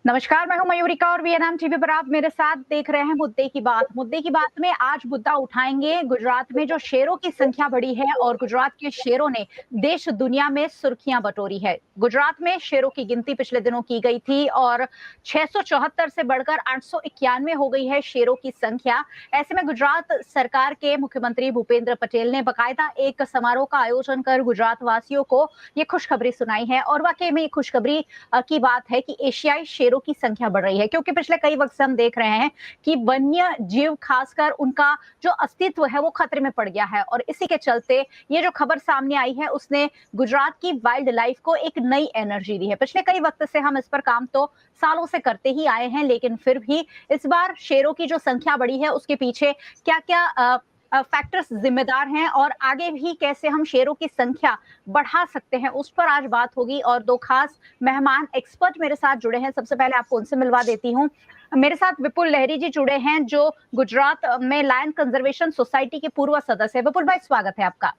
नमस्कार, मैं हूं मयूरिका और वीएनएम टीवी पर आप मेरे साथ देख रहे हैं मुद्दे की बात। मुद्दे की बात में आज मुद्दा उठाएंगे गुजरात में जो शेरों की संख्या बढ़ी है और गुजरात के शेरों ने देश दुनिया में सुर्खियां बटोरी है। गुजरात में शेरों की गिनती पिछले दिनों की गई थी और 674 से बढ़कर 891 हो गई है शेरों की संख्या। ऐसे में गुजरात सरकार के मुख्यमंत्री भूपेंद्र पटेल ने बाकायदा एक समारोह का आयोजन कर गुजरात वासियों को ये खुशखबरी सुनाई है और वाकई में ये खुशखबरी की बात है कि एशियाई शेरों की संख्या बढ़ रही है, क्योंकि पिछले कई वक्त से हम देख रहे हैं कि वन्य जीव खासकर उनका जो अस्तित्व है वो खतरे में पड़ गया है और इसी के चलते ये जो खबर सामने आई है उसने गुजरात की वाइल्ड लाइफ को एक नई एनर्जी दी है। पिछले कई वक्त से हम इस पर काम तो सालों से करते ही आए हैं, लेकिन फिर भी इस बार शेरों की जो संख्या बढ़ी है उसके पीछे क्या क्या फैक्टर्स जिम्मेदार हैं और आगे भी कैसे हम शेरों की संख्या बढ़ा सकते हैं, उस पर आज बात होगी। और दो खास मेहमान एक्सपर्ट मेरे साथ जुड़े हैं। सबसे पहले आपको उनसे मिलवा देती हूँ। मेरे साथ विपुल लहरी जी जुड़े हैं जो गुजरात में लायन कंजर्वेशन सोसाइटी के पूर्व सदस्य है। विपुल भाई, स्वागत है आपका।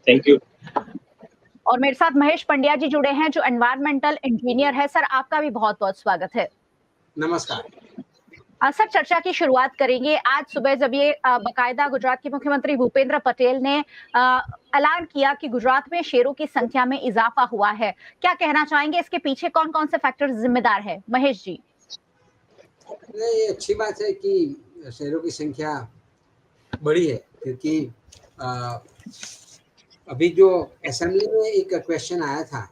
Thank you. और मेरे साथ महेश पंड्या जी जुड़े हैं जो एनवायरमेंटल इंजीनियर है। सर, आपका भी बहुत बहुत स्वागत है। नमस्कार सर, चर्चा की शुरुआत करेंगे। आज सुबह जब ये बाकायदा गुजरात के मुख्यमंत्री भूपेंद्र पटेल ने ऐलान किया कि गुजरात में शेरों की संख्या में इजाफा हुआ है, क्या कहना चाहेंगे? इसके पीछे कौन कौन से फैक्टर्स जिम्मेदार है? महेश जी। ये अच्छी बात है कि शेरों की संख्या बढ़ी है, क्योंकि अभी जो असेंबली में एक क्वेश्चन आया था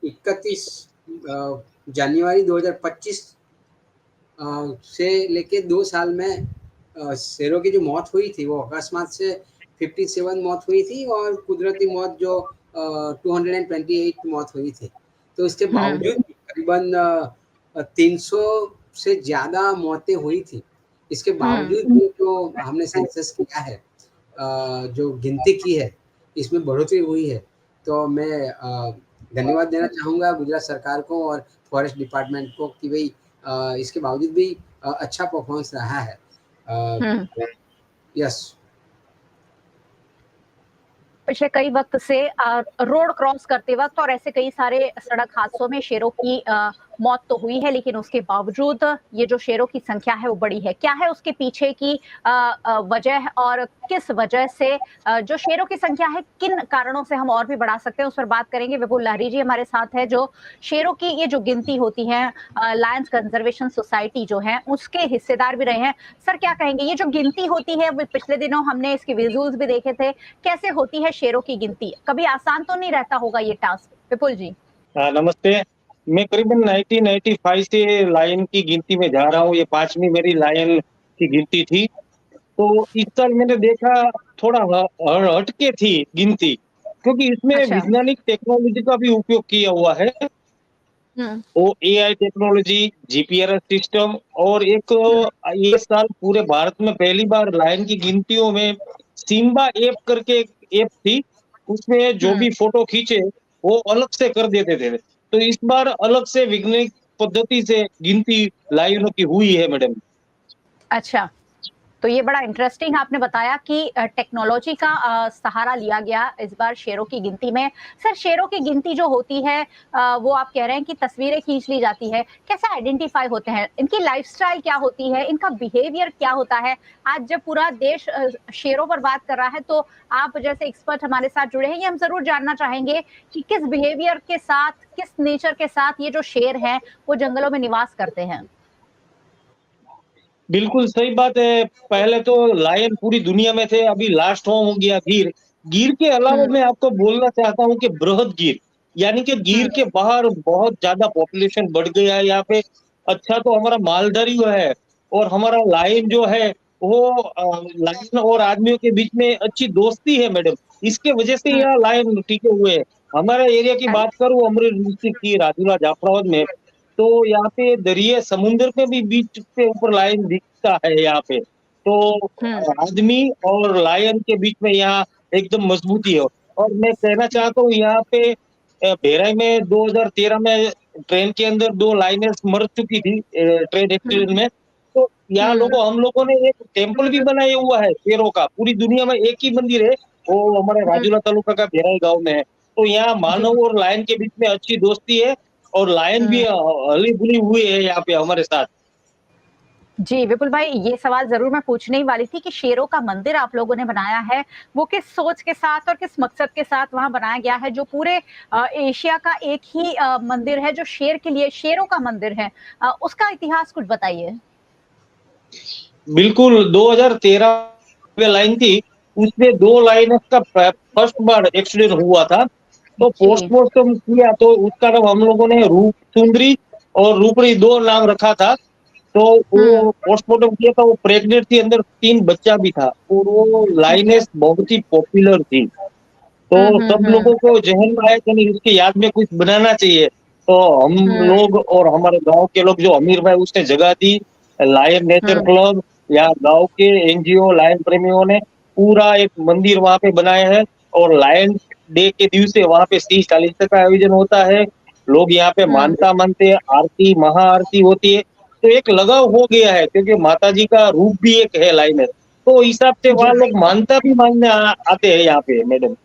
31 जनवरी 2025 से लेके 2 साल में शेरों की जो मौत हुई थी वो अकस्मात से 57 मौत हुई थी और कुदरती मौत जो 228 मौत हुई थी। तो इसके बावजूद करीबन 300 से ज़्यादा मौतें हुई थी। इसके बावजूद भी जो हमने सेंसस किया है, जो गिनती की है, इसमें बढ़ोतरी हुई है। तो मैं धन्यवाद देना चाहूँगा गुजरात सरकार को और फॉरेस्ट डिपार्टमेंट को कि भाई इसके बावजूद भी अच्छा परफॉर्मेंस रहा है। यस। पिछले कई वक्त से रोड क्रॉस करते वक्त और ऐसे कई सारे सड़क हादसों में शेरों की मौत तो हुई है, लेकिन उसके बावजूद ये जो शेरों की संख्या है वो बढ़ी है। क्या है उसके पीछे की वजह और किस वजह से जो शेरों की संख्या है किन कारणों से हम और भी बढ़ा सकते हैं, उस पर बात करेंगे। विपुल लहरी जी हमारे साथ है जो शेरों की ये जो गिनती होती है लायंस कंजर्वेशन सोसाइटी जो है उसके हिस्सेदार भी रहे हैं। सर, क्या कहेंगे? ये जो गिनती होती है, पिछले दिनों हमने इसके विजुअल्स भी देखे थे, कैसे होती है शेरों की गिनती? कभी आसान तो नहीं रहता होगा ये टास्क। विपुल जी। नमस्ते। मैं करीबन 1995 से लायन की गिनती में जा रहा हूँ। ये 5वीं मेरी लायन की गिनती थी। तो इस साल मैंने देखा थोड़ा हटके थी गिनती, क्योंकि इसमें वैज्ञानिक टेक्नोलॉजी का भी उपयोग किया हुआ है। वो एआई टेक्नोलॉजी, जीपीआरएस सिस्टम और एक ये साल पूरे भारत में पहली बार लायन की गिनतियों में सिम्बा ऐप करके ऐप थी, उसमें जो भी फोटो खींचे वो अलग से कर देते थे। तो इस बार अलग से वैज्ञानिक पद्धति से गिनती लायनों की हुई है मैडम। अच्छा, तो ये बड़ा इंटरेस्टिंग आपने बताया कि टेक्नोलॉजी का सहारा लिया गया इस बार शेरों की गिनती में। सर, शेरों की गिनती जो होती है वो आप कह रहे हैं कि तस्वीरें खींच ली जाती है, कैसे आइडेंटिफाई होते हैं? इनकी लाइफस्टाइल क्या होती है? इनका बिहेवियर क्या होता है? आज जब पूरा देश शेरों पर बात कर रहा है तो आप जैसे एक्सपर्ट हमारे साथ जुड़े हैं, ये हम जरूर जानना चाहेंगे कि किस बिहेवियर के साथ, किस नेचर के साथ ये जो शेर हैं वो जंगलों में निवास करते हैं। बिल्कुल सही बात है। पहले तो लायन पूरी दुनिया में थे, अभी लास्ट होम हो गया गिर। गिर के अलावा मैं आपको बोलना चाहता हूँ कि बृहद गिर, यानी कि गिर के बाहर बहुत ज्यादा पॉपुलेशन बढ़ गया है यहाँ पे। अच्छा, तो हमारा मालधारी जो है और हमारा लायन जो है वो लायन और आदमियों के बीच में अच्छी दोस्ती है मैडम। इसके वजह से यहाँ लायन टिके हुए हैं। हमारे एरिया की बात करूँ, अमरेली डिस्ट्रिक्ट की राजूला जाफराबाद में, तो यहाँ पे दरिया समुद्र के भी बीच के ऊपर लायन दिखता है यहाँ पे। तो आदमी और लायन के बीच में यहाँ एकदम मजबूती है। और मैं कहना चाहता हूँ यहाँ पे भेराई में 2013 में ट्रेन के अंदर 2 लायनें मर चुकी थी ट्रेन एक्सीडेंट में। तो यहाँ हम लोगों ने एक टेम्पल भी बनाया हुआ है शेरों का। पूरी दुनिया में एक ही मंदिर है, वो हमारे राजूला तालुका का भेराई गाँव में है। तो यहाँ मानव और लायन के बीच में अच्छी दोस्ती है। और लायन भी हली बुली हुई है यहाँ पे हमारे साथ। जी, विपुल भाई, ये सवाल ज़रूर मैं पूछने ही वाली थी कि शेरों का मंदिर आप लोगों ने बनाया है, वो किस सोच के साथ और किस मकसद के साथ वहाँ बनाया गया है, जो पूरे एशिया का एक ही मंदिर है, जो शेर के लिए शेरों का मंदिर है। उसका इतिहास कुछ बताइए? बिल्कुल 2013 में लाइन थी, उसमें 2 लाइन का फर्स्ट बार एक्सीडेंट हुआ था, तो जी। पोस्टमार्टम किया तो उसका नाम हम लोगों ने रूप सुंदरी और रूपरी 2 नाम रखा था। तो हुँ, वो पोस्टमार्टम किया था, वो प्रेग्नेंट थी, अंदर 3 बच्चा भी था और वो लाइनेस बहुत ही पॉपुलर थी। तो हुँ, हुँ, सब हुँ, लोगों को ज़हन में आया कि नहीं उसकी याद में कुछ बनाना चाहिए। तो हम हुँ, लोग और हमारे गाँव के लोग जो अमीर भाई उसने जगह दी, लायन नेचर हुँ, क्लब या गाँव के एनजीओ लायन प्रेमियों ने पूरा एक मंदिर वहाँ पे बनाया है और लायन डे के दिवसे वहाँ पे 30-40 का आयोजन होता है। लोग यहाँ पे हुँ। मानता मानते हैं, आरती, महाआरती होती है। तो एक लगाव हो गया है क्योंकि माताजी का रूप भी एक है लायन। तो हिसाब से जी। वहाँ लोग मानता भी मानने आते हैं यहाँ पे मैडम।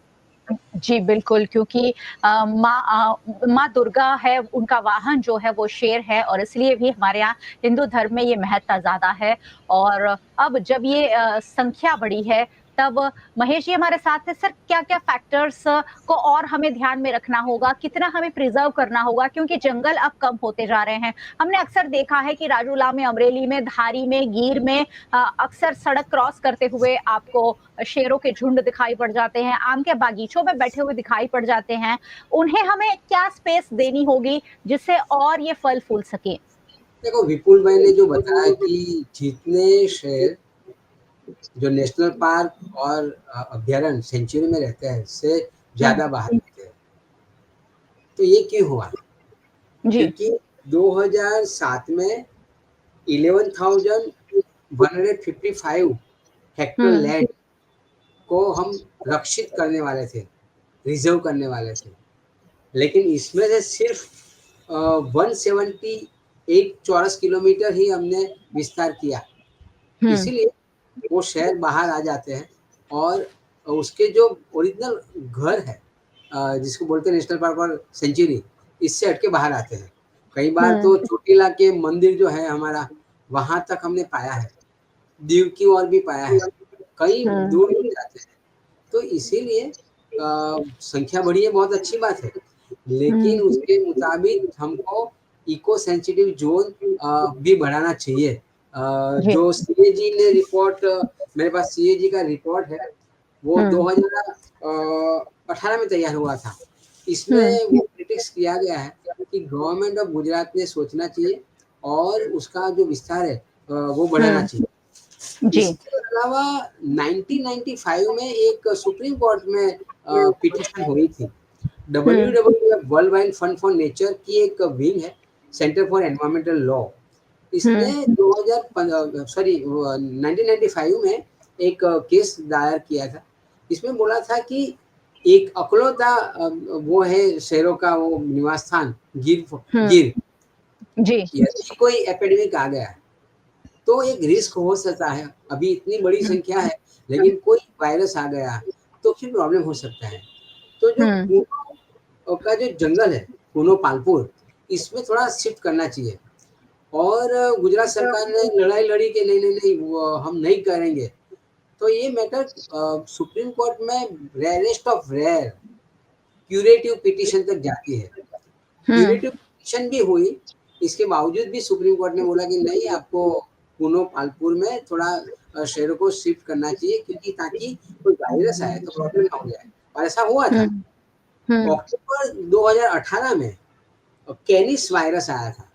जी, बिल्कुल, क्योंकि माँ दुर्गा है, उनका वाहन जो है वो शेर है और इसलिए भी हमारे यहाँ हिंदू धर्म में ये महत्ता ज़्यादा है। और अब जब ये संख्या बढ़ी है, तब महेश जी हमारे साथ हैं। सर, क्या-क्या फैक्टर्स को और हमें ध्यान में रखना होगा? कितना हमें प्रिज़र्व करना होगा? क्योंकि जंगल अब कम होते जा रहे हैं। हमने अक्सर देखा है कि राजूला में, अमरेली में, धारी में, गीर में अक्सर सड़क क्रॉस करते हुए आपको शेरों के झुंड दिखाई पड़ जाते हैं, आम के बागीचों में बैठे हुए दिखाई पड़ जाते हैं। उन्हें हमें क्या स्पेस देनी होगी जिससे और ये फल-फूल सके? देखो, विपुल भाई ने जो बताया कि जितने शेर जो नेशनल पार्क और अभयारण्य सेंचुरी में रहते हैं, उससे हुँ, ज़्यादा बाहर रहते हैं। तो ये क्यों हुआ? जी। क्योंकि 2007 में 11,155 हेक्टर हुँ, लैंड को हम रक्षित करने वाले थे, रिज़र्व करने वाले थे। लेकिन इसमें से सिर्फ़ 178 चौरस किलोमीटर ही हमने विस्तार किया। हुँ, इसीलिए वो शहर बाहर आ जाते हैं और उसके जो ओरिजिनल घर है, जिसको बोलते हैं नेशनल पार्क और सेंचुरी, इससे हट के बाहर आते हैं। कई बार हुँ, तो चोटीला के मंदिर जो है हमारा, वहाँ तक हमने पाया है, दीव की ओर भी पाया है, कई हुँ, दूर-दूर जाते हैं। तो इसीलिए संख्या बढ़ी है, बहुत अच्छी बात है। लेकिन हुँ, उसके मुताबिक हमको इको सेंसिटिव ज़ोन भी बढ़ाना चाहिए। जी। जो सीएजी ने रिपोर्ट, मेरे पास सीएजी का रिपोर्ट है, वो हुँ, 2018 में तैयार हुआ था। हुँ, इसमें वो क्रिटिक्स किया गया है कि गवर्नमेंट ऑफ गुजरात ने सोचना चाहिए और उसका जो विस्तार है वो बढ़ाना हुँ, चाहिए। जी। इसके अलावा 1995 में एक सुप्रीम कोर्ट में पिटीशन हुई थी। हुँ, WWF world wide fund for nature की एक विंग है, सेंटर फॉर एनवायरमेंटल लॉ। इसने हुँ, 1995 में एक केस दायर किया था। इसमें बोला था कि एक अकलौता वो है शेरों का वो निवास स्थान हुँ, गिर, जी। यदि कोई एपिडेमिक आ गया तो एक रिस्क हो सकता है। अभी इतनी बड़ी हुँ, संख्या है, लेकिन कोई वायरस आ गया, तो फिर प्रॉब्लम हो सकता है। तो जो हुँ, कूनो का जो जंगल है, कूनो पालपुर, इसमें थोड़ा शिफ्ट करना चाहिए। और गुजरात सरकार ने लड़ाई लड़ी कि नहीं, नहीं, नहीं, वो हम नहीं करेंगे। तो ये मैटर सुप्रीम कोर्ट में rarest of rare curative petition तक जाती है। हुँ, क्यूरेटिव पिटीशन भी हुई, इसके बावजूद भी सुप्रीम कोर्ट ने बोला कि नहीं, आपको कूनो पालपुर में थोड़ा शहरों को शिफ्ट करना चाहिए, क्योंकि ताकि कोई वायरस आए तो प्रॉब्लम ना हो जाए। और ऐसा हुआ हुँ, था। हुँ, अक्टूबर 2018 में कैनिस वायरस आया था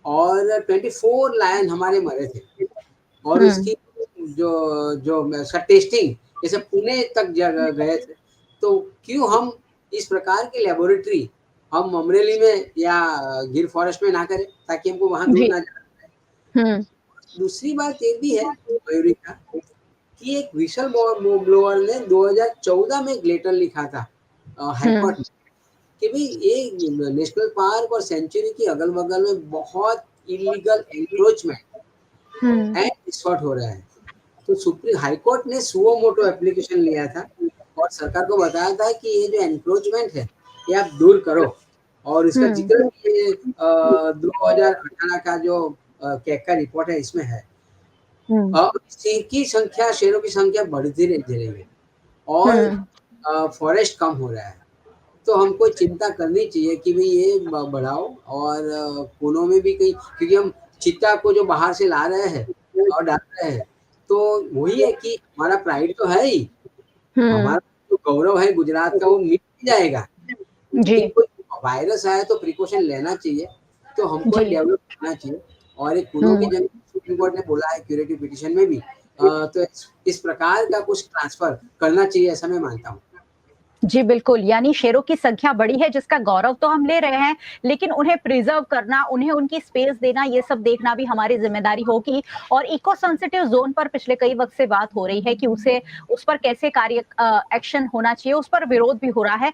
और 24 लायन हमारे मरे थे। और हुँ, उसकी जो जो उसका टेस्टिंग जैसे पुणे तक गए थे। तो क्यों हम इस प्रकार की लेबोरेटरी हम अमरेली में या गिर फॉरेस्ट में ना करें, ताकि हमको वहाँ दूर जी। ना जाना पड़े। हुँ, दूसरी बात ये भी है मयूरी का, कि एक व्हिसल ब्लोअर ने 2014 में एक लेटर लिखा था हुँ, हाईकोर्ट में कि भई ये नेशनल पार्क और सेंचुरी की अगल-बगल में बहुत illegal encroachment hmm, and resort हो रहा है। तो सुप्रीम हाई कोर्ट ने सुओ मोटो एप्लीकेशन लिया था और सरकार को बताया था कि ये जो एनक्रोचमेंट है, ये आप दूर करो। और इसका जिक्र भी 2018 का जो कैग का रिपोर्ट है इसमें है। शेर की संख्या, शेरों की संख्या बढ़ती रही है और फॉरेस्ट कम हो रहा है। तो हमको चिंता करनी चाहिए कि भाई ये बढ़ाओ और पुणे में भी कहीं, क्योंकि हम चीता को जो बाहर से ला रहे हैं और डाल रहे हैं, तो वही है कि हमारा प्राइड तो है ही, हमारा जो गौरव है गुजरात का वो मिट ही जाएगा। लेकिन कोई वायरस आया तो प्रिकॉशन लेना चाहिए, तो हमको डेवलप करना चाहिए। और एक पुणे की जंग सुप्रीम कोर्ट ने बोला है क्यूरेटिव पिटिशन में भी, तो इस प्रकार का कुछ ट्रांसफर करना चाहिए, ऐसा मैं मानता हूँ। जी बिल्कुल, यानी शेरों की संख्या बढ़ी है जिसका गौरव तो हम ले रहे हैं, लेकिन उन्हें प्रिजर्व करना, उन्हें उनकी स्पेस देना, ये सब देखना भी हमारी ज़िम्मेदारी होगी। और इको सेंसिटिव ज़ोन पर पिछले कई वक़्त से बात हो रही है कि उस पर कैसे एक्शन होना चाहिए, उस पर विरोध भी हो रहा है।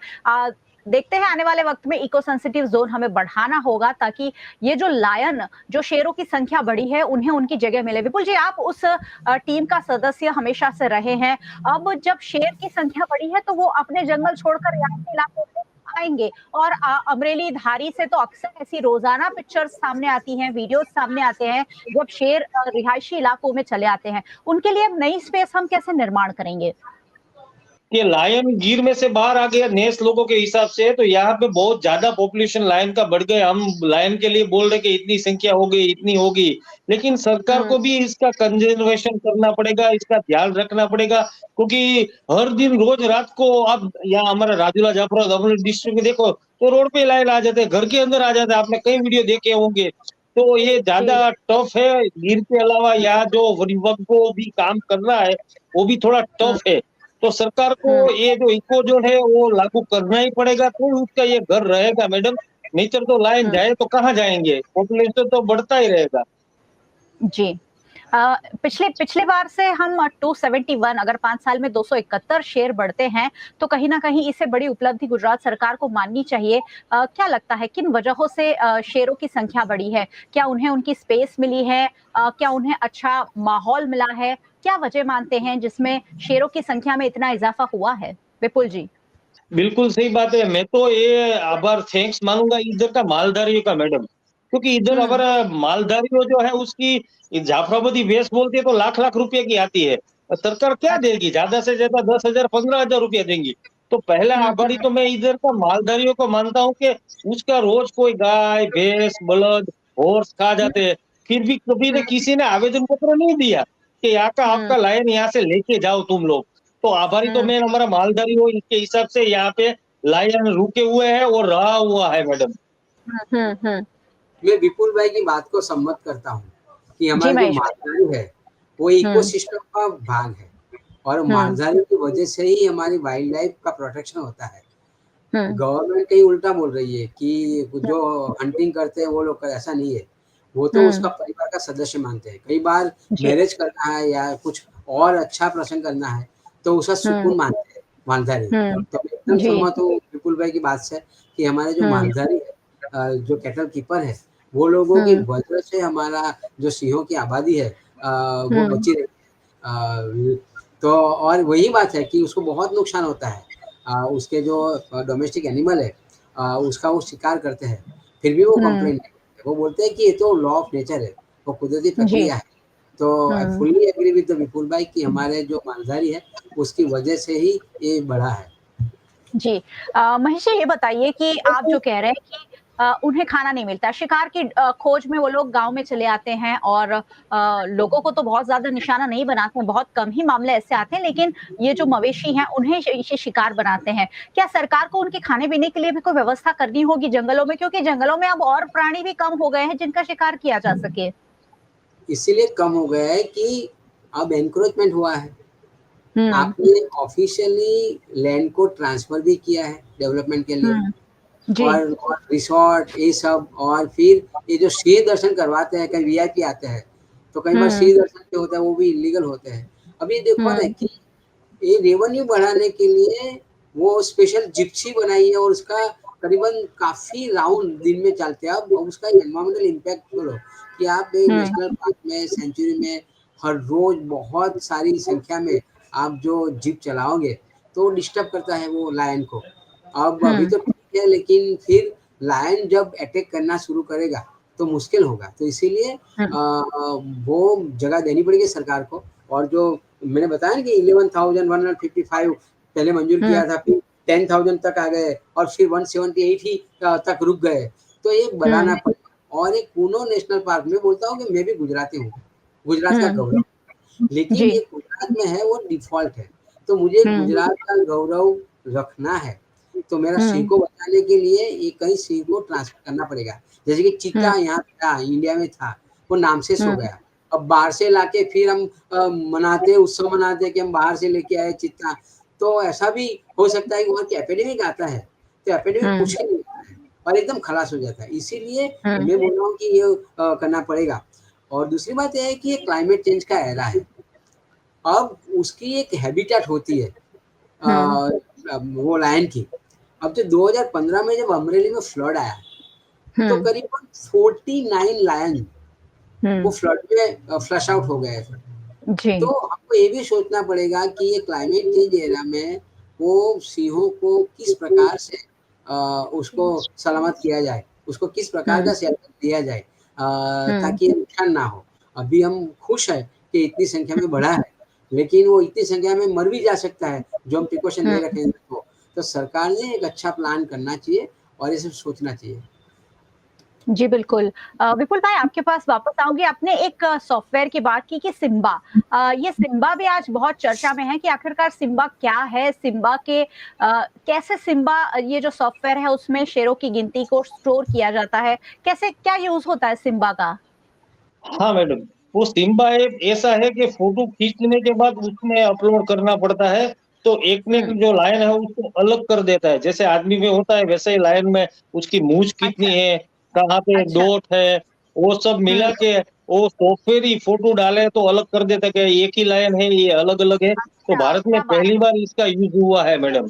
देखते हैं आने वाले वक्त में इको सेंसिटिव जोन हमें बढ़ाना होगा ताकि ये जो लायन, जो शेरों की संख्या बढ़ी है, उन्हें उनकी जगह मिले। विपुल जी, आप उस टीम का सदस्य हमेशा से रहे हैं। अब जब शेर की संख्या बढ़ी है तो वो अपने जंगल छोड़कर रिहायशी इलाकों में आएंगे। और अमरेली धारी से तो अक्सर ऐसी रोजाना पिक्चर्स सामने आती हैं, वीडियोस सामने आते हैं जब शेर रिहायशी इलाकों में चले आते हैं। उनके लिए अब नई स्पेस हम कैसे निर्माण करेंगे? ये लायन गिर में से बाहर आ गया नेस लोगों के हिसाब से, तो यहाँ पे बहुत ज्यादा पॉपुलेशन लायन का बढ़ गया। हम लायन के लिए बोल रहे कि इतनी संख्या हो गई, इतनी होगी, लेकिन सरकार को भी इसका कंजर्वेशन करना पड़ेगा, इसका ध्यान रखना पड़ेगा, क्योंकि हर दिन रोज रात को आप यहाँ हमारा राजूला जाफरा अपने डिस्ट्रिक्ट में देखो तो रोड पे लाइन आ जाते हैं, घर के अंदर आ जाते हैं। आपने कई वीडियो देखे होंगे। तो ये ज्यादा टफ है। गिर के अलावा यहाँ जो वन विभाग को भी काम करना है वो भी थोड़ा टफ है। तो सरकार को ये जो इको जोन है वो लागू करना ही पड़ेगा, तो उसका ये घर रहेगा मैडम। नहीं तो लाइन जाए तो कहाँ जाएंगे, पॉपुलेशन तो बढ़ता ही रहेगा। जी। पिछले बार से हम 271, अगर 5 साल में 271 शेर बढ़ते हैं, तो कहीं न कहीं इससे बड़ी उपलब्धि गुजरात सरकार को माननी चाहिए। क्या लगता है किन वजहों से शेरों की संख्या बढ़ी है? क्या उन्हें उनकी स्पेस मिली है? क्या उन्हें अच्छा माहौल मिला है? क्या वजह मानते हैं जिसमें शेरों की संख्या में इतना इज़ाफ़ा हुआ है? विपुल जी। बिल्कुल सही बात है। मैं तो ये आभार थैंक्स मानूंगा इधर का मालधारियों का मैडम, क्योंकि इधर अगर मालधारियों जो है उसकी जाफराबादी भैंस बोलती है तो लाख लाख रुपए की आती है। सरकार क्या देगी? ज्यादा से ज्यादा 10,000 15,000 रुपया देंगी। तो पहला आभारी तो मैं इधर का मालधारियों को मानता हूँ कि उसका रोज कोई गाय भैंस बलद हॉर्स खा जाते हैं, फिर भी कभी ने किसी ने आवेदन पत्र नहीं दिया कि यहाँ का आपका लायन यहाँ से लेके जाओ तुम लोग। तो आभारी तो मैं हमारा मालधारी हो, इसके हिसाब से यहाँ पे लायन रुके हुए हैं और रहा हुआ है मैडम। मैं विपुल भाई की बात को सम्मत करता हूँ कि हमारा जो मालधारी है वो इकोसिस्टम का भाग है, और मालधारी की वजह से ही हमारी वाइल्ड लाइफ का प्रोटेक्शन होता है। गवर्नमेंट कहीं उल्टा बोल रही है कि जो हंटिंग करते हैं वो लोग, ऐसा नहीं है। वो तो उसका परिवार का सदस्य मानते हैं। कई बार मैरिज करना है या कुछ और अच्छा प्रसंग करना है तो उसका सुकून मानते हैं मालधारी। तो मैं एकदम सहमत हूँ विपुल भाई की बात से कि हमारे जो मालधारी है, जो कैटल कीपर है, वो लोगों की वजह से हमारा जो सिंहों की आबादी है वो बची रही है। तो और वही बात है कि उसको बहुत नुकसान होता है। उसके जो डोमेस्टिक एनिमल है उसका वो शिकार करते हैं, फिर भी वो कंप्लेन नहीं करते। वो बोलते हैं कि ये तो लॉ ऑफ नेचर है, वो कुदरती प्रक्रिया है। तो I fully agree with the Vipul भाई कि हमारे जो मालधारी है उसकी वजह से ही ये बढ़ा है। जी। महेश जी, ये बताइए कि आप जो कह रहे हैं कि उन्हें खाना नहीं मिलता, शिकार की खोज में वो लोग गाँव में चले आते हैं और लोगों को तो बहुत ज़्यादा निशाना नहीं बनाते हैं, बहुत कम ही मामले ऐसे आते हैं, लेकिन ये जो मवेशी हैं उन्हें ये शिकार बनाते हैं। क्या सरकार को उनके खाने-पीने के लिए भी कोई व्यवस्था करनी होगी जंगलों में? क्योंकि जंगलों में अब और प्राणी भी कम हो गए हैं जिनका शिकार किया जा सके। इसीलिए कम हो गया है कि अब एनक्रोचमेंट हुआ है। आपने ऑफिशियली लैंड को ट्रांसफर भी किया है डेवलपमेंट के लिए, और रिसोर्ट ये सब, और फिर ये जो शेर दर्शन करवाते हैं, कई वीआईपी आते हैं तो कई बार शेर दर्शन जो होता है वो भी इलीगल होते हैं। अभी देखो ना कि ये रेवेन्यू बढ़ाने के लिए वो स्पेशल जिप्सी बनाई है और उसका करीबन काफी राउंड दिन में चलते हैं। अब उसका एनवायरमेंटल इम्पैक्ट बोलो कि आप नेशनल पार्क में, सेंचुरी में हर रोज बहुत सारी संख्या में आप जो जीप चलाओगे तो डिस्टर्ब करता है वो लायन को। अब अभी तो ठीक है, लेकिन फिर लायन जब अटैक करना शुरू करेगा तो मुश्किल होगा। तो इसीलिए वो जगह देनी पड़ेगी सरकार को। और जो मैंने बताया ना कि 11,155 पहले मंजूर किया था, फिर 10,000 तक आ गए और फिर 178 ही तक रुक गए। तो ये बढ़ाना पड़ेगा। और एक कूनो नेशनल पार्क में बोलता हूँ कि मैं भी गुजराती हूँ, गुजरात का गौरव, लेकिन जी। ये गुजरात में है, वो डिफ़ॉल्ट है। तो मुझे गुजरात का गौरव रखना है, तो मेरा सिंह को बचाने के लिए ये कहीं सिंह को ट्रांसफर करना पड़ेगा। जैसे कि चीता यहाँ था, इंडिया में था, वो नामशेष हो गया। अब बाहर से लाके फिर हम मनाते उत्सव मनाते कि हम बाहर से लेके आए चीता। तो ऐसा भी हो सकता है कि वहाँ की एपिडेमिक आता है, तो एपिडेमिक कुछ नहीं होता है और एकदम खलास हो जाता है। इसीलिए मैं बोल रहा हूँ कि ये करना पड़ेगा। और दूसरी बात ये है कि ये क्लाइमेट चेंज का एरा है। अब उसकी एक हैबिटेट होती है वो लायन की। अब जो 2015 में जब अमरेली में फ्लड आया, तो करीबन 49 लायन वो फ्लड में फ्लश आउट हो गए थे। जी। तो हमको ये भी सोचना पड़ेगा कि ये क्लाइमेट चेंज एरा में वो सिंहों को किस प्रकार से उसको सलामत किया जाए, उसको किस प्रकार का शेल्टर दिया जाए ताकि ये नुकसान ना हो। अभी हम खुश हैं कि इतनी संख्या में बढ़ा है, लेकिन वो इतनी संख्या में मर भी जा सकता है, जो हम प्रिकॉशन ले रखेंगे तो सरकार ने एक अच्छा प्लान करना चाहिए और ये सब सोचना चाहिए। जी, बिल्कुल। विपुल भाई आपके पास वापस आऊँगी। आपने एक सॉफ्टवेयर की बात की कि सिम्बा। ये सिम्बा भी आज बहुत चर्चा में है कि आखिरकार सिम्बा क्या है? सिम्बा के कैसे सिम्बा ये जो सॉफ्टवेयर है उसमें शेरों की गिनती को स्टोर किया जाता है? कैसे क्या यूज़ होता है सिम्बा का? हाँ मैडम, वो सिम्बा ऐप ऐसा है कि फोटो खींचने के बाद उसमें अपलोड करना पड़ता है, तो एक ने जो लायन है उसको अलग कर देता है। जैसे आदमी में होता है वैसे ही लायन में उसकी मूंछ कितनी अच्छा, है, कहाँ पे अच्छा। डॉट है, वो सब मिला के वो सॉफ्टवेयर ही फोटो डाले तो अलग कर देता है कि एक ही लायन है, ये अलग-अलग है। तो अच्छा, भारत में क्या बात पहली है! बार इसका यूज़ हुआ है मैडम।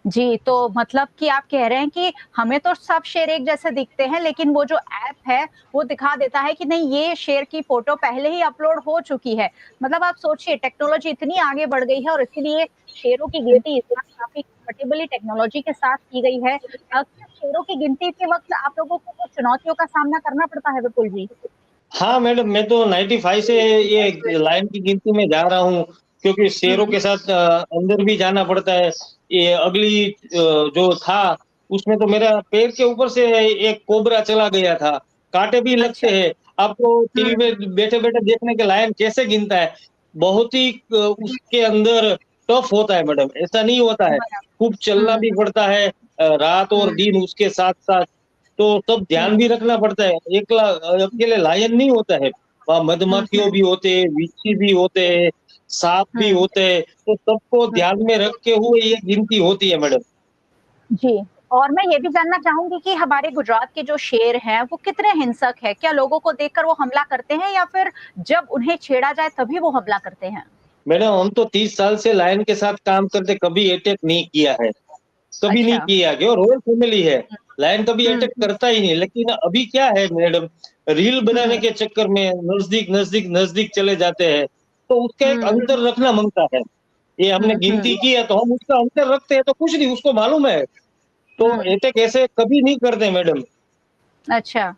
जी, तो मतलब कि आप कह रहे हैं कि हमें तो सब शेर एक जैसे दिखते हैं, लेकिन वो जो ऐप है, वो दिखा देता है कि नहीं ये शेर की फ़ोटो पहले ही अपलोड हो चुकी है। मतलब आप सोचिए टेक्नोलॉजी इतनी आगे बढ़ गई है और इसीलिए शेरों की गिनती इस बार काफ़ी कंफर्टेबली टेक्नोलॉजी के साथ की गई है। क्या शेरों की गिनती के वक़्त आप लोगों को कुछ चुनौतियों का सामना करना पड़ता है विपुल जी? हाँ मैडम, मैं तो 95 से ये लाइन की गिनती में जा रहा हूँ, क्योंकि शेरों के साथ अंदर भी जाना पड़ता है। ये अगली जो था, उसमें तो मेरा पैर के ऊपर से एक कोबरा चला गया था, काँटे भी अच्छा। लगते हैं। अब तो टीवी में बैठे-बैठे देखने के लायन कैसे गिनता है, बहुत ही उसके अंदर टफ होता है मैडम, ऐसा नहीं होता है। बराबर। खूब चलना भी पड़ता है रात और दिन उसके साथ-साथ। तो तब ध्यान भी रखना पड़ता है। अकेले लायन नहीं होता है, वहाँ मधुमक्खियों भी होते हैं, बिच्छू भी होते हैं, साँप भी होते हैं, तो सबको ध्यान में रख के हुए ये गिनती होती है मैडम। जी, और मैं ये भी जानना चाहूँगी कि हमारे गुजरात के जो शेर हैं, वो कितने हिंसक हैं? क्या लोगों को देखकर वो हमला करते हैं या फिर जब उन्हें छेड़ा जाए तभी वो हमला करते हैं? मैडम हम तो 30 साल से लायन के साथ काम करते कभी अटैक नहीं किया है, कभी नहीं अच्छा। किया क्यों रॉयल फैमिली है, लायन कभी हुँ, अटैक करता ही नहीं। लेकिन अभी क्या है मैडम, रील बनाने हुँ, के चक्कर में नज़दीक चले जाते हैं, तो उसका एक हुँ, अंतर रखना माँगता है। ये हमने गिनती की है तो हम उसका अंतर रखते हैं तो कुछ नहीं, उसको मालूम है। तो हुँ, अटैक ऐसे कभी नहीं करते मैडम। अच्छा।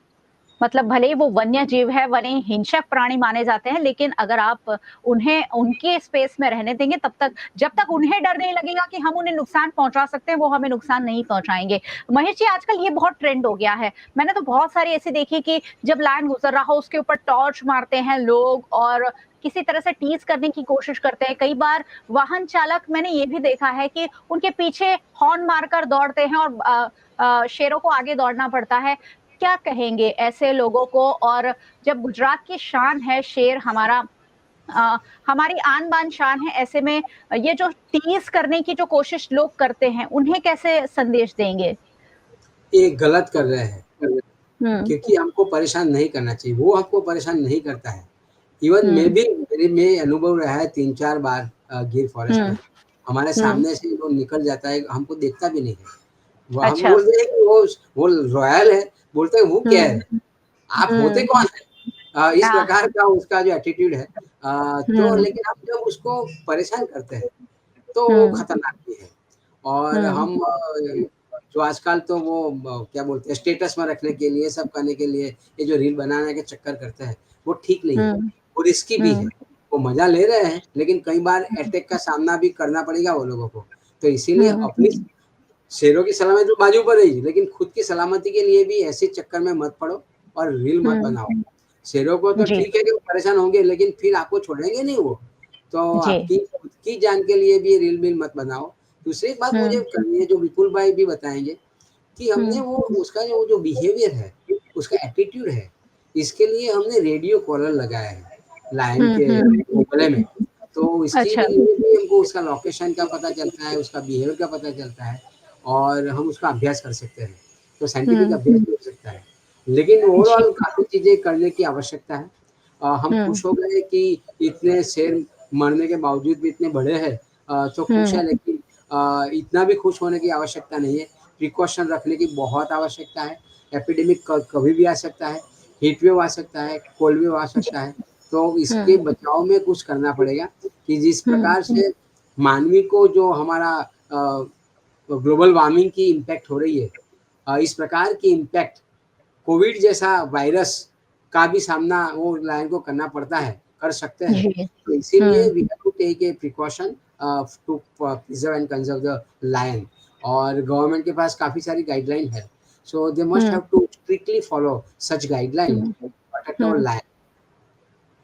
मतलब भले ही वो वन्य जीव है, वने हिंसक प्राणी माने जाते हैं, लेकिन अगर आप उन्हें उनके स्पेस में रहने देंगे तब तक जब तक उन्हें डर नहीं लगेगा कि हम उन्हें नुकसान पहुँचा सकते हैं, वो हमें नुकसान नहीं पहुँचाएँगे। महेश जी, आजकल ये बहुत ट्रेंड हो गया है। मैंने तो बहुत सारी ऐसी देखी कि जब लायन गुज़र रहा हो, उसके ऊपर टॉर्च मारते हैं लोग और किसी तरह से टीज़ करने की कोशिश करते हैं। कई बार वाहन चालक मैंने ये भी देखा है कि उनके पीछे हॉर्न मारकर दौड़ते हैं और शेरों को आगे दौड़ना पड़ता है। क्या कहेंगे ऐसे लोगों को और जब गुजरात की शान है शेर हमारा अ, हमारी आन-बान शान है ऐसे में ये जो टीज़ करने की जो कोशिश लोग करते हैं, उन्हें कैसे संदेश देंगे? ये गलत कर रहे हैं, हुँ, क्योंकि हमको परेशान नहीं करना चाहिए, वो हमको परेशान नहीं करता है। इवन मैं हुँ, भी मेरे में अनुभव रहा है 3-4 बार गिर फॉरेस्ट हुँ, में। हमारे हुँ, सामने से वो निकल जाता है, हमको देखता भी नहीं है। वो हम अच्छा। बोलते हैं कि वो रॉयल है, बोलते हैं वो क्या हुँ, है? आप होते हुँ, कौन हैं? इस आह, प्रकार का उसका जो एटीट्यूड है तो हुँ, लेकिन हम जब उसको परेशान करते हैं, तो वो हुँ, खतरनाक भी है। और हुँ, हम जो आजकल तो वो क्या बोलते हैं स्टेटस में रखने के लिए, सब करने के लिए ये जो रील बनाने के चक्कर करते हैं, वो ठीक नहीं है, वो रिस्की भी है। वो मज़ा ले रहे हैं, लेकिन कई बार अटैक का सामना भी करना पड़ेगा वो लोगों को। तो इसीलिए अपनी शेरों की सलामती तो बाजू पर रही, लेकिन खुद की सलामती के लिए भी ऐसे चक्कर में मत पड़ो और रील मत बनाओ। शेरों को तो जी। ठीक है कि वो परेशान होंगे, लेकिन फिर आपको छोड़ेंगे नहीं वो। तो जी। आपकी खुद की जान के लिए भी रील-वील मत बनाओ। दूसरी बात मुझे करनी है, जो विपुल भाई भी बताएँगे, कि हमने वो उसका जो बिहेवियर है, उसका एटीट्यूड है, इसके लिए हमने रेडियो कॉलर लगाया है, लायन के गले में। तो इसके अच्छा। लिए भी हमको उसका लोकेशन का पता चलता है, उसका बिहेवियर का पता चलता है और हम उसका अभ्यास कर सकते हैं। तो साइंटिफिक अभ्यास भी हो सकता है। लेकिन ओवरऑल काफ़ी चीज़ें करने की आवश्यकता है। हम खुश हो गए कि इतने शेर मरने के बावजूद भी इतने बड़े हैं, तो खुश है, लेकिन इतना भी खुश होने की आवश्यकता नहीं है। प्रिकॉशन रखने की बहुत आवश्यकता है। एपिडेमिक कभी भी आ सकता है, हीट वेव आ सकता है, कोल्ड वेव आ सकता है। तो इसके बचाव में कुछ करना पड़ेगा कि जिस प्रकार से मानवी को जो हमारा ग्लोबल वार्मिंग की इम्पैक्ट हो रही है, इस प्रकार की इम्पैक्ट कोविड जैसा वायरस का भी सामना वो लायन को करना पड़ता है, कर सकते हैं। जी। तो इसीलिए we have to take a precaution to preserve and conserve the lion. और गवर्नमेंट के पास काफ़ी सारी गाइडलाइन है। So they must have to strictly follow such guideline to protect our lion.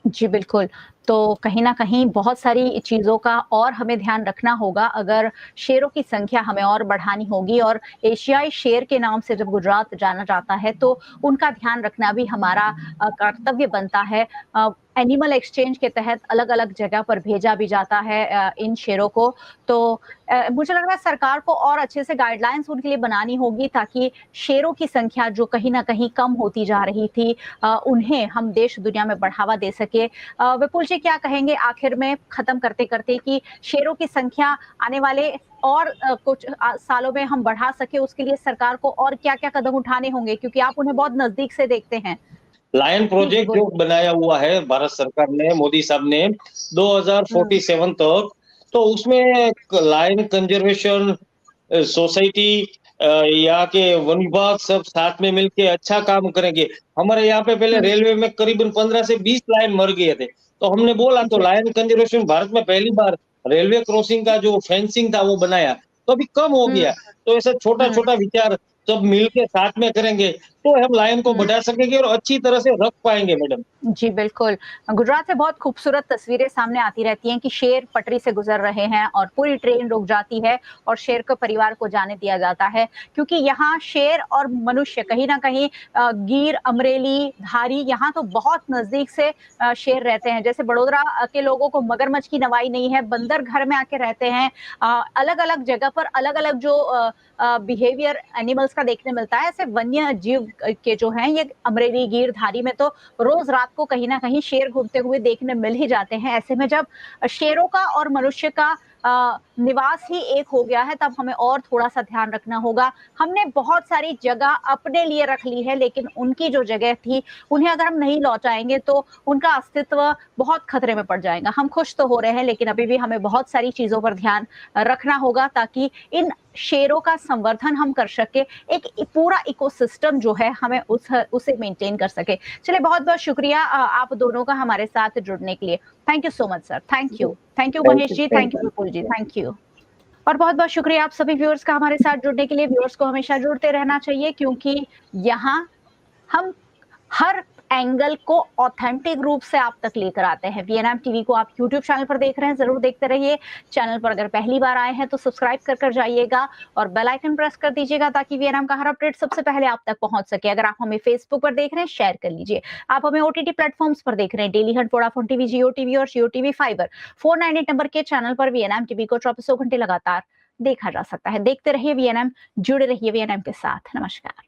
जी, बिल्कुल। तो कहीं न कहीं बहुत सारी चीज़ों का और हमें ध्यान रखना होगा, अगर शेरों की संख्या हमें और बढ़ानी होगी और एशियाई शेर के नाम से जब गुजरात जाना जाता है, तो उनका ध्यान रखना भी हमारा कर्तव्य बनता है। एनिमल एक्सचेंज के तहत अलग-अलग जगह पर भेजा भी जाता है इन शेरों को। तो मुझे लग रहा है सरकार को और अच्छे से गाइडलाइंस उनके लिए बनानी होगी, ताकि शेरों की संख्या जो कहीं न कहीं कम होती जा रही थी, उन्हें हम देश दुनिया में बढ़ावा दे सके। विपुल जी क्या कहेंगे आखिर में खत्म करते-करते कि शेरों की संख्या आने वाले और कुछ सालों में हम बढ़ा सके, उसके लिए सरकार को और क्या-क्या कदम उठाने होंगे? क्योंकि आप उन्हें बहुत नज़दीक से देखते हैं। लायन जी, प्रोजेक्ट जो बोलिए। बनाया हुआ है भारत सरकार ने, मोदी साहब ने 2047 तक, तो उसमें लायन कंजर्वेशन सोसाइटी यहाँ के वन विभाग सब साथ में मिलके अच्छा काम करेंगे। हमारे यहाँ पे पहले रेलवे में करीबन 15 से 20 लायन मर गए थे, तो हमने बोला तो लायन कंजर्वेशन भारत में पहली बार रेलवे क्रॉसिंग का जो फेंसिंग था वो बनाया, तो अभी कम हो गया। तो ऐसा छोटा-छोटा विचार सब मिलके साथ में करेंगे, तो हम लायन को बढ़ा सकेंगे और अच्छी तरह से रख पाएँगे मैडम। जी, बिल्कुल। गुजरात से बहुत खूबसूरत तस्वीरें सामने आती रहती हैं कि शेर पटरी से गुज़र रहे हैं और पूरी ट्रेन रुक जाती है और शेर को परिवार को जाने दिया जाता है। क्योंकि यहाँ शेर और मनुष्य कहीं न कहीं गीर, अमरेली, धारी यहाँ तो बहुत नज़दीक से शेर रहते हैं। जैसे वडोदरा के लोगों को मगरमच्छ की नवाई नहीं है, बंदर घर में आके रहते हैं। अलग-अलग जगह पर अलग-अलग जो बिहेवियर एनिमल्स का देखने मिलता है, ऐसे वन्य जीव के जो हैं ये अमरेली, गीर, धारी में तो रोज़ रात को कहीं न कहीं शेर घूमते हुए देखने मिल ही जाते हैं। ऐसे में जब शेरों का और मनुष्य का निवास ही एक हो गया है, तब हमें और थोड़ा-सा ध्यान रखना होगा। हमने बहुत सारी जगह अपने लिए रख ली है, लेकिन उनकी जो जगह थी, उन्हें अगर हम नहीं लौटाएँगे तो उनका अस्तित्व बहुत खतरे में पड़ जाएगा। हम खुश तो हो रहे हैं, लेकिन अभी भी हमें बहुत सारी चीज़ों पर ध्यान रखना होगा, ताकि इन शेरों का संवर्धन हम कर सकें। एक पूरा इकोसिस्टम जो है, हमें उसे मेंटेन कर सकें। चलिए, बहुत-बहुत शुक्रिया आप दोनों का हमारे साथ जुड़ने के लिए। Thank you so much sir. Thank you. Thank you Mahesh ji, thank you Vipul ji, thank you. और बहुत-बहुत शुक्रिया आप सभी व्यूअर्स का हमारे साथ जुड़ने के लिए। व्यूअर्स को हमेशा जुड़ते रहना चाहिए, क्योंकि यहाँ हम हर एंगल को ऑथेंटिक रूप से आप तक लेकर आते हैं। वीएनएम टीवी को आप यूट्यूब चैनल पर देख रहे हैं, ज़रूर देखते रहिए। चैनल पर अगर पहली बार आए हैं तो सब्सक्राइब कर जाइएगा और बेल आइकन प्रेस कर दीजिएगा, ताकि वीएनएम का हर अपडेट सबसे पहले आप तक पहुंच सके। अगर आप हमें फेसबुक पर देख रहे हैं, शेयर कर लीजिए। आप हमें ओटीटी प्लेटफॉर्म्स पर देख रहे हैं, डेली हंट, वोडाफोन टीवी, जियो टीवी और जियो टीवी फाइबर। 498 नंबर के चैनल पर वीएनएम टीवी को 24 घंटे लगातार देखा जा सकता है। देखते रहिए वीएनएम, जुड़े रहिए वीएनएम के साथ। नमस्कार।